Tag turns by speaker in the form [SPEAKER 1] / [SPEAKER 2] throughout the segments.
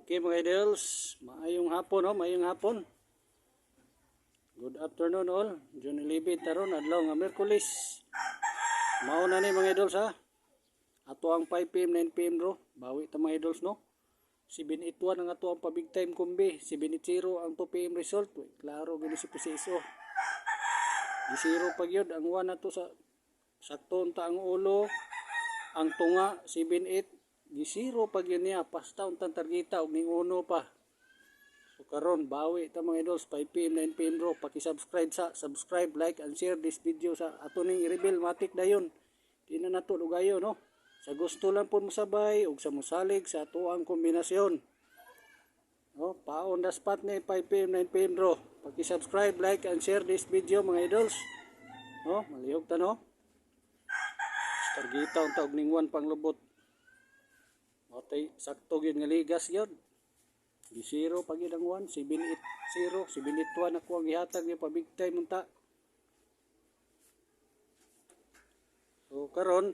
[SPEAKER 1] Okay mga idols, maayong hapon maayong hapon. Good afternoon all. June 11 taron adlaw nga Miyerkules. Mao na ni mga idols ha. Ato ang 5 PM 9 PM ro. Bawi ta mga idols no. 781 ang ato ang pa-big time kumbi, 780 ang 2 PM result. Klaro gini si PCSO. Di zero pag yun ang 1 nato sa sakto ta ang ulo, ang tunga 78 di zero pag yun niya pasta untang targeta og ning uno pa. So karon bawi ta mga idols 5 PM 9 PM ro. Subscribe, like and share this video sa ato ning i-reveal matik dayon. Di na nato lugayo no. Sa gusto lang po musabay ug sa musalig sa ato ang kombinasyon. No, paon the spot ni 5 PM 9 PM ro. Subscribe, like and share this video mga idols. No, malihog ta no. Targeta unta og ning 1 panglubot. Matay sakto gyud nga ligas gyud. Di zero pag yun ang 1, 780, 781 ako ang ihatag niya pa big time unta. So karon,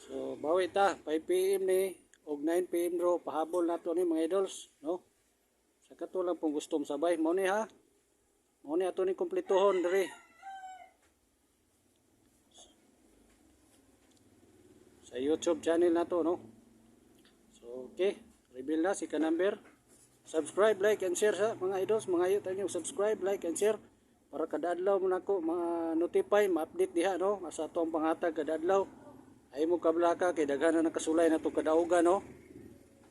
[SPEAKER 1] so bawi ta 5 PM ni og 9 PM ro pahabol nato ni mga idols, no? Sa kato lang pong gustong sabay mo ni ha. Mo ni ato ni kumpletohon diri. Sa YouTube channel nato, no? So okay, reveal na si ka number. Subscribe, like and share sa mga idols, mga ayot ninyo subscribe, like and share para kada adlaw mo nako ma-notify, ma-update diha no sa atong panghatag kada adlaw. Ay mo kablaka kay daghan na nakasulay na to kadaugan no.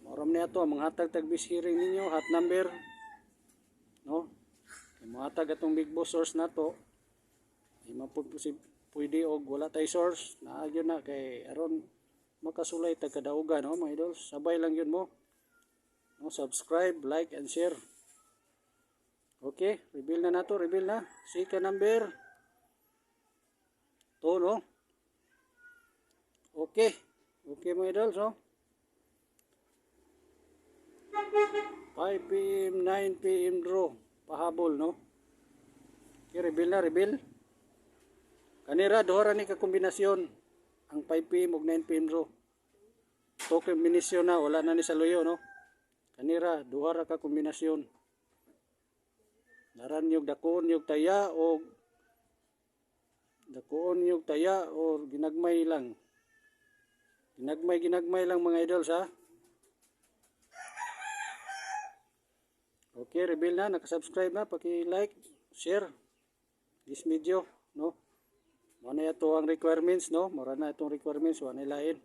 [SPEAKER 1] Moram ni ato ang manghatag tag bis hearing ninyo hot number no. Kay mohatag atong big boss source nato. Di man pwede og wala tay source na gyud na kay aron makasulay tag kadaugan no mga idols. Sabay lang yun mo. No, subscribe, like and share. Okay, reveal na nato, reveal na. Sika number 2 no. Okay. Okay mga idols no. 5 PM 9 PM draw pahabol no. Okay, reveal na, reveal. Kanira duha ni ka kombinasyon ang 5 PM ug 9 PM draw. To kombinasyon na wala na ni sa luyo no. Kanira duha ra ka kombinasyon. Naran yung dakoon yung taya o ginagmay lang. Ginagmay lang mga idols ha. Okay, reveal na, nakasubscribe na, paki-like, share this video no. Mo na ito ang requirements no, mura na itong requirements wa na lain.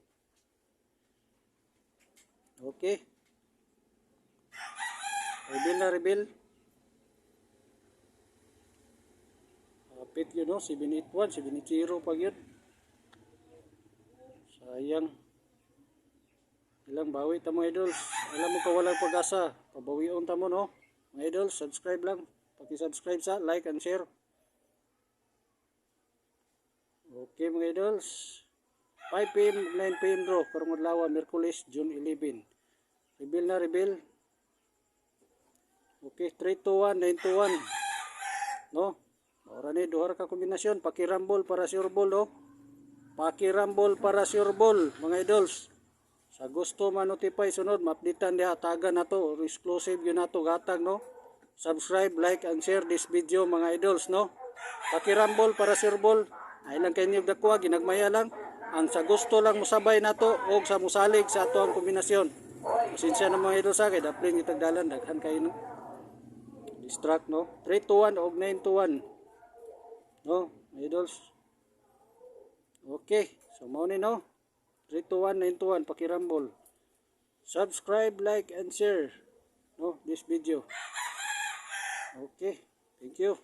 [SPEAKER 1] Okay. Reveal na, reveal. Kapit yun no, 781, 780 pag yun. Sayang. Ilang bawi ta mga idols. Alam mo ka walang pag-asa. Pabawion ta mo no. Mga idols, subscribe lang. Paki-subscribe sa, like and share. Okay mga idols. 5 PM, 9 PM draw. Karong adlaw, Miyerkules, June 11. Reveal na, reveal. Okay, 321, 921. No? Ora ni duha ka kombinasyon, pakirambol para sure ball no. Pakirambol para sure ball mga idols. Sa gusto ma-notify sunod, ma-updatean diha tagan nato, exclusive yun nato gatag no. Subscribe, like and share this video mga idols no. Pakirambol para sure ball. Ay lang kay niyog dakwa ginagmaya lang. Ang sa gusto lang musabay nato og sa musalig sa ato ang kombinasyon. Pasensya na mga idols sa kay daplin itagdalan daghan kayo no. Distract no. 321 og 921. No, idols. Okay, so mao ni no. 321 921 pakirambol. Subscribe, like and share no this video. Okay, thank you.